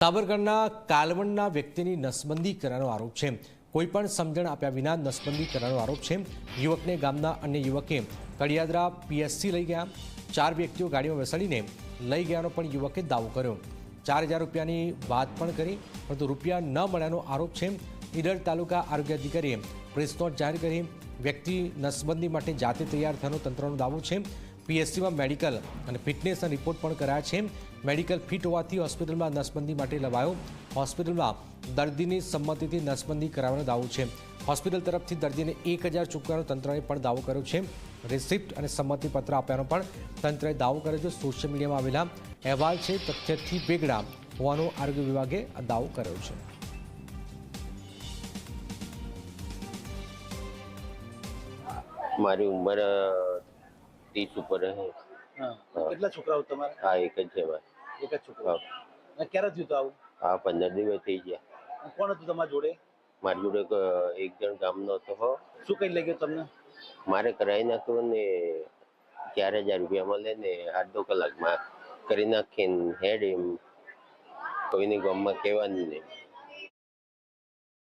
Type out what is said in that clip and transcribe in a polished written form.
સાબરકાંઠના કાલવણના વ્યક્તિની નસબંધી કરવાનો આરોપ છે। કોઈપણ સમજણ આપ્યા વિના નસબંધી કરવાનો આરોપ છે। યુવકને ગામના અન્ય યુવકે કડિયાદરા પીએસસી લઈ ગયા। 4 વ્યક્તિઓ ગાડીમાં બેસાડીને લઈ ગયાનો પણ યુવકે દાવો કર્યો। 4000 રૂપિયાની વાત પણ કરી, પરંતુ રૂપિયા ન મળ્યાનો આરોપ છે। ઈડર તાલુકા આરોગ્ય અધિકારીએ પ્રેસ નોટ જાહેર કરી। વ્યક્તિ નસબંધી માટે જાતે તૈયાર થવાનો તંત્રનો દાવો છે। પીએસસીમાં મેડિકલ અને ફિટનેસના રિપોર્ટ પણ કરાયા છે। મેડિકલ ફિટ હોવાથી હોસ્પિટલમાં નસબંધી માટે લવાયો। હોસ્પિટલમાં દર્દીની સંમતિથી નસબંધી કરાવવાનો દાવો છે। હોસ્પિટલ તરફથી દર્દીને 1000 ચૂકવવાનો તંત્રએ પણ દાવો કર્યો છે। રિસિપ્ટ અને સંમતિપત્ર આપ્યાનો પણ તંત્રએ દાવો કર્યો છે। સોશિયલ મીડિયામાં આવેલા અહેવાલ છે તથ્યથી વેગળા હોવાનો આરોગ્ય વિભાગે દાવો કર્યો છે। મારી ઉંમર 30 ઉપર હે। હા, કેટલા છોકરાઓ તમારે? હા, એક જ છે ભાઈ। એક જ છોકરો? અને ક્યારે થયું તો આવું? હા, 15 દિવસ થઈ ગયા। કોણ હતું તમારી જોડે? મારી જોડે એક જણ ગામનો હતો હો। શું કઈ લઈ ગયો તમને? મારે કરાવી નાખ્યું ને 4000 રૂપિયા મળે ને 8-9 કલાકમાં કરી નાખીને હેડ એમ કોઈને ગામમાં કહેવાનું નહીં।